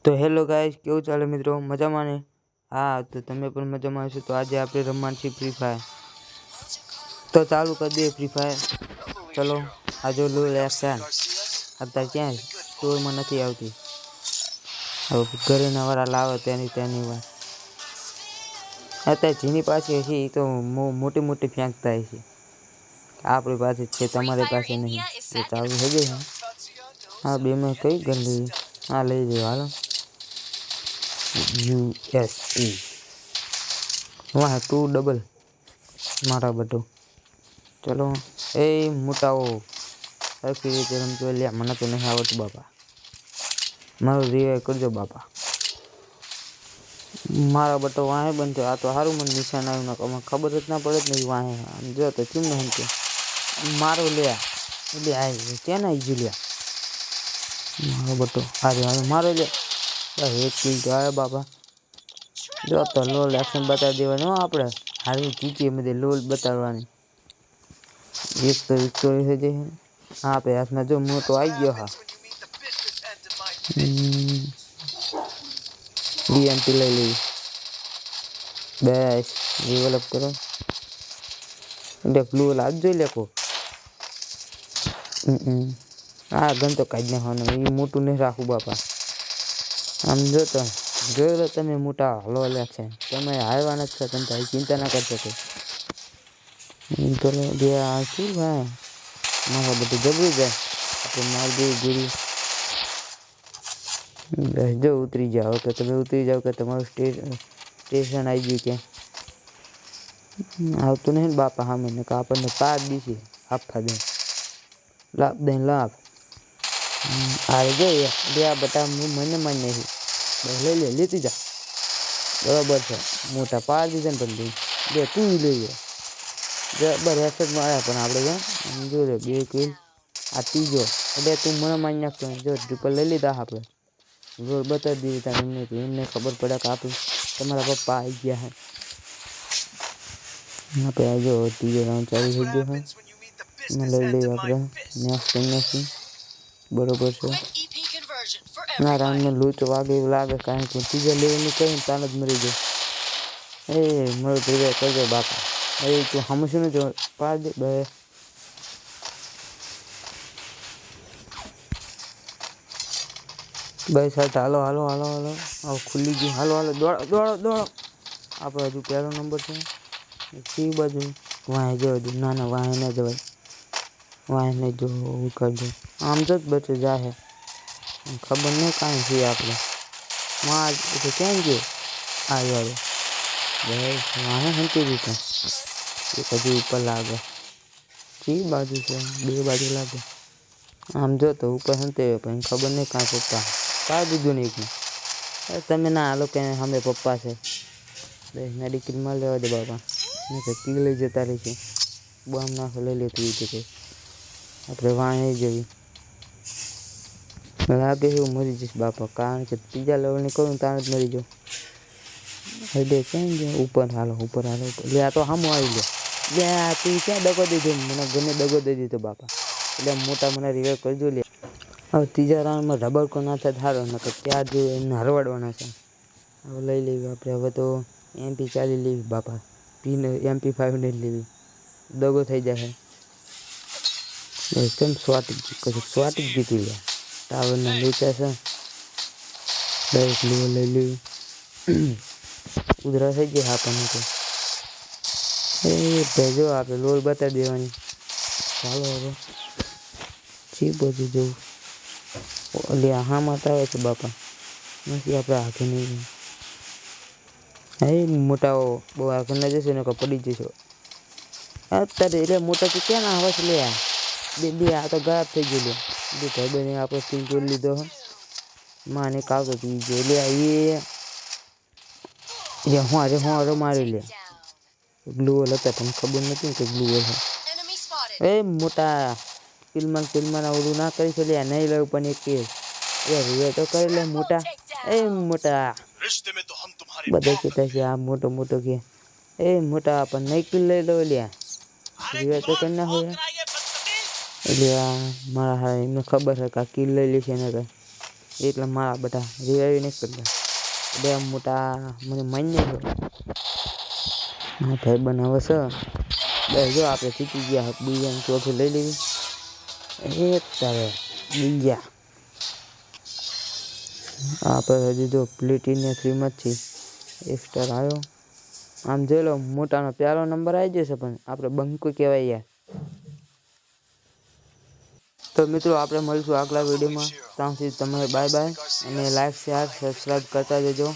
તો hello guys, કેવું ચાલે મિત્રો? મજામાં ને? હા, તો તમે પણ મજામાં હશો. તો આજે આપણે રમવાનું છે ફ્રી ફાયર. તો ચાલુ કરી દઈએ ફ્રી ફાયર. ચલો આજો લો એક્શન. અત્યારે ક્યાં સ્ટોરમાં નથી આવતી. હવે ઘરે નવારા લાવે તેની વાત. અત્યારે જેની પાસે હશે એ તો મોટી મોટી ફેંકતા હશે. આપણી પાસે છે, તમારી પાસે નહીં. તો ચાલુ થઈ જાય. હા, બે મેં કઈ ગન લેવી? હા, લઈ લેવા હાલો. USP વાહ 2 ડબલ મારા બધું. ચલો એ મોટાઓ સરખી રીતે રમજો. લે મને તો નહીં આવડતું બાપા. મારું રિવાઈવ કરજો બાપા. મારા બટો વાહે બનતો. આ તો સારું મને નિશાન આવ્યું ના મને ખબર જ ના પડે જ નહીં વાહે. આમ જો તો કેમ ને સમજો મારો લે એટલે આવી ક્યાં ના આવી લ્યા મારો બટો. અરે મારો લે એક કિલ તો આવે બાપા. જો તો લોલ એક્શન બતાવી દેવાનું આપણે. હારું જીતીએ બધે લોલ બતાવવાની. એક તો વિક્ટોરી થઈ જાય. હા આપણે હાથમાં જો મોટો આવી ગયો. હા ડીએમપી લઈ લેવી. બેસ ડેવલપ કરો. એટલે બ્લુ લાજ જોઈ લેકો. હા ગન તો કાઢી નાખવાનું. એ મોટું નહીં રાખવું બાપા. આમ જો તો જોઈ લો તમે મોટા હલો છે. તમે હારવાના જ છો. તમે તો ચિંતા ના કરી શકો. ચલો બે શું ભાઈ મારા બધું જબરી જાય. આપણે મારી દેવી ગુરી. જો ઉતરી જાઓ કે તમે ઉતરી જાઓ કે તમારું સ્ટેશન આવી ગયું કે આવતું નહીં ને બાપા. હા મને આપણને પાર દીશે આફા દે લાભ દે લાભ. અરે જો બે બટા મને માન નહીં. લઈ લે લેતી જા બરાબર છે. મોટા પાર દીધા ને પણ બે તું લઈ લે બરાબર હેસટ માર્યા. પણ આપણે જો રે બે કિલ આ ત્રીજો એટલે તું મને મારી નાખતો. જો ટ્રિપલ લઈ લીધા આપણે. રોલ બતાવી દીધી એમને. એમને ખબર પડે કે આપણે તમારા પપ્પા આવી ગયા હે. આપણે આ જો ત્રીજો રાઉન્ડ ચાલુ થઈ ગયો હે. લઈ લઈએ આપણે નેક્સ્ટ કરી નાખીએ. બરોબર છે. ના રાઉન્ડમાં લૂચ વાગે એવું લાગે. કારણ કે ત્રીજા લેવલની કરીને તાન જ મરી જાય. એ મારો પ્રિવેર કરજો બાપા. એ તું હમશું ને જો પાડ દે બે. ભાઈ સાહેબ હાલો હાલો હાલો હાલો. હવે ખુલ્લી ગઈ. હાલો હાલો દોડો દોડો દોડો. આપણે હજુ પહેલો નંબર છે. સી બાજુ વાંહે જવા દે. ના ના વાંહે ના જવાય. વાંહે નહીં જો કરજો. આમ તો જ બચે જાહે. ખબર નહીં કાંઈ છે આપણે માં તો ક્યાં ગયો. આ યાર બસ વાંહે હંચી દીધું. એક હજુ ઉપર લાગે. સી બાજુ છે? બે બાજુ લાગે. આમ જો તો ઉપર હંતે પણ ખબર નહીં કાંઈ પપ્પા પાર દીધું નહીં એકને. તમે ના હાલો કે અમે પપ્પા છે. મેડિકલમાં લેવા દે બાપા. નહીં તો કિલ લઈ જતા રહીશું. બોમ્બ નાખો લઈ લેતું હોય તો આપણે વાંહે જવી લાગે એવું મરી જઈશ બાપા. કારણ કે ત્રીજા લેવલની કરું ત્યાં જ મરી જાઉં. હદે ક્યાં ગયા ઉપર હાલો ઉપર હાલો ઉપર. લે આ તો સામો આવી ગયા. લે તું ક્યાં દગો દીધો મને. ગમે દગો દઈ દીધો બાપા. એટલે મોટા મને રિવાઈવ કરજો લે. હવે ત્રીજા રાઉન્ડમાં રબર કો ના થાય સારો. નકર ત્યાં જ એમને હરવાડવાના છે. હવે લઈ લેવી આપણે. હવે તો MP ચાલી લેવી બાપા. MP5 નહીં લેવી. દગો થઈ જશે. કેમ સ્વાટી જ જીતી લે. ટાવરના નીચે છે. દરેક લેવલ લઈ લેવી. ઉધરા થઈ ગયા આપણને તો. એ ભેજો આપણે લોલ બતાવી દેવાની. ચાલો હવે જી બધું જવું. એટલે હા માતા આવે છે બાપા. નથી આપણે આખી નહીં. એ મોટાઓ બહુ આગળ ના જશે ને પડી જશો અત્યારે. એટલે મોટા તો ક્યાં ના આવે છે લે. બે આ તો ગાયબ થઈ ગયો લે. બે ભાઈ બને આપણે સ્કીન તોડી લીધો હે. માને કાવતો તું જો લે એ હું અરે મારી લે. ગ્લુ વોલ હતા પણ ખબર નથી કે ગ્લુ વોલ હે. એ મોટા કિલમાં ઓલું ના કરી છે લે. નહીં લેવું પણ એક કિલ એ રીવે તો કરી લે મોટા. એ મોટા બધા કહેતા છે આ મોટો મોટો કે એ મોટા પણ નહીં કિલ લઈ લો લ્યા. રીવે તો કરી ના હોય એટલે મારા હા એમને ખબર છે કે આ કિલ લઈ લેશે ને. એટલે મારા બધા રિવાઈવ નહીં કરતા. બે મોટા મને માન્ય છે. હા ભાઈ બનાવે છે. બે જો આપણે જીતી ગયા બીજાની ચોથી લઈ લેવી. એક તારે બીજા આપણે હજી જો પ્લેટિનને 3માં જ છે. એક સ્ટાર આવ્યો. આમ જોઈ લો મોટાનો પહેલો નંબર આવી જશે પણ આપણે બંકો કહેવાય યાર. તો મિત્રો આપણે મળીશું આગલા વિડીયોમાં. ત્યાં સુધી તમે બાય બાય અને લાઈક શેર સબસ્ક્રાઈબ કરતા જજો.